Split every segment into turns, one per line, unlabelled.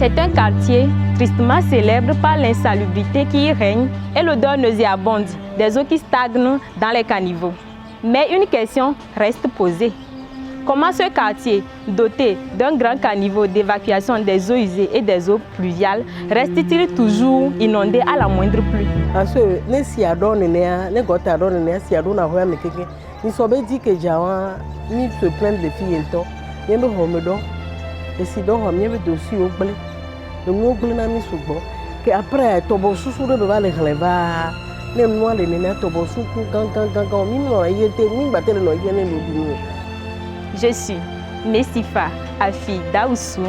C'est un quartier tristement célèbre par l'insalubrité qui y règne et l'odeur nauséabonde des eaux qui stagnent dans les caniveaux. Mais une question reste posée. Comment ce quartier, doté d'un grand caniveau d'évacuation des eaux usées et des eaux pluviales, reste-t-il toujours inondé à la moindre pluie?
Parce que les siadons ne gotadon ne siadon na hoya mekeke. Ni sobe dit que jawan ni se plaindre de filles ento. Ni me homedo. Et si donc on me dossier au blé. Le mot blé na mi subo. Que après tobo susu de va les releva. Les noirs les nénés tobo suku gang mi no yete mi batel no yene no.
Je suis Nessifa Afi Daoussou,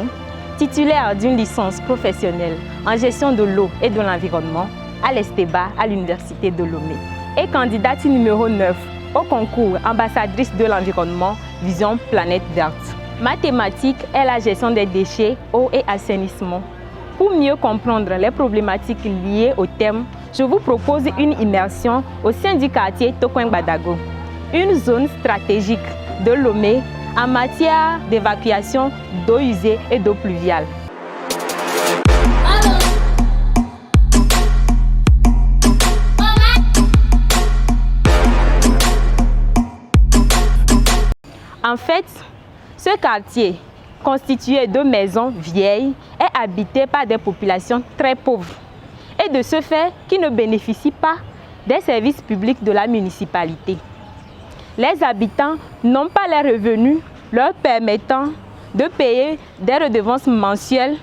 titulaire d'une licence professionnelle en gestion de l'eau et de l'environnement à l'Esteba à l'Université de Lomé et candidate numéro 9 au concours ambassadrice de l'environnement Vision Planète Verte. Ma thématique est la gestion des déchets, eau et assainissement. Pour mieux comprendre les problématiques liées au thème, je vous propose une immersion au sein du quartier Tokoing-Badago, une zone stratégique de Lomé en matière d'évacuation d'eau usée et d'eau pluviale. En fait, ce quartier, constitué de maisons vieilles, est habité par des populations très pauvres et de ce fait qui ne bénéficient pas des services publics de la municipalité. Les habitants n'ont pas les revenus leur permettant de payer des redevances mensuelles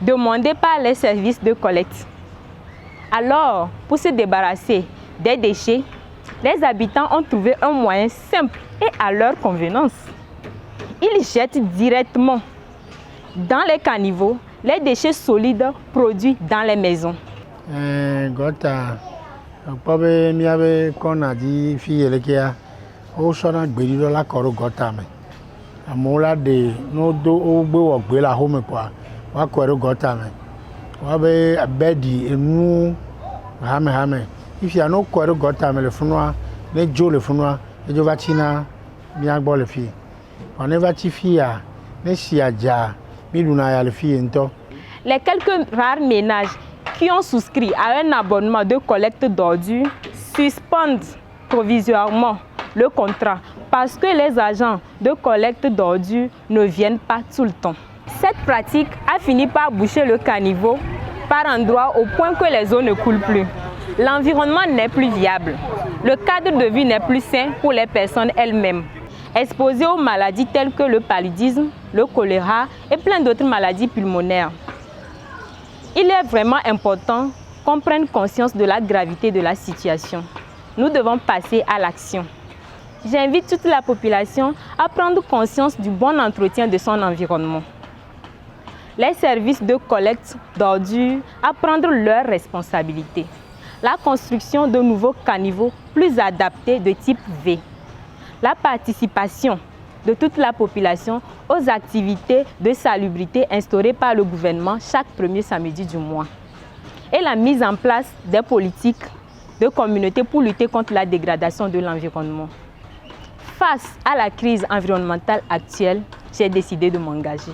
demandées par les services de collecte. Alors, pour se débarrasser des déchets, les habitants ont trouvé un moyen simple et à leur convenance. Ils jettent directement dans les caniveaux les déchets solides produits dans les maisons.
Ó sọ́nà gbèdí lọ́la kọ́rọ́ gọ́tà mi àmọ́ la de n'o do ó gbé wọ̀ gbé la hó mi kọ́ wa kọ́rọ́ gọ́tà mi wa bɛ bɛdi enu hame ifia n'o kọ́rọ́ gọ́tà mi le funua ne dzo le funua edzo va tsi na mía gbɔ le fi ɔ ne va tsi fia ne si adza mi ɖuna ya le fi ŋutɔ.
Les quelques rares ménages qui ont souscrit à un abonnement de collecte d'ordures suspendent provisoirement le contrat parce que les agents de collecte d'ordures ne viennent pas tout le temps. Cette pratique a fini par boucher le caniveau par endroits au point que les eaux ne coulent plus. L'environnement n'est plus viable. Le cadre de vie n'est plus sain pour les personnes elles-mêmes, exposées aux maladies telles que le paludisme, le choléra et plein d'autres maladies pulmonaires. Il est vraiment important qu'on prenne conscience de la gravité de la situation. Nous devons passer à l'action. J'invite toute la population à prendre conscience du bon entretien de son environnement. Les services de collecte d'ordures à prendre leurs responsabilités. La construction de nouveaux caniveaux plus adaptés de type V. La participation de toute la population aux activités de salubrité instaurées par le gouvernement chaque premier samedi du mois. Et la mise en place des politiques de communauté pour lutter contre la dégradation de l'environnement. Face à la crise environnementale actuelle, j'ai décidé de m'engager.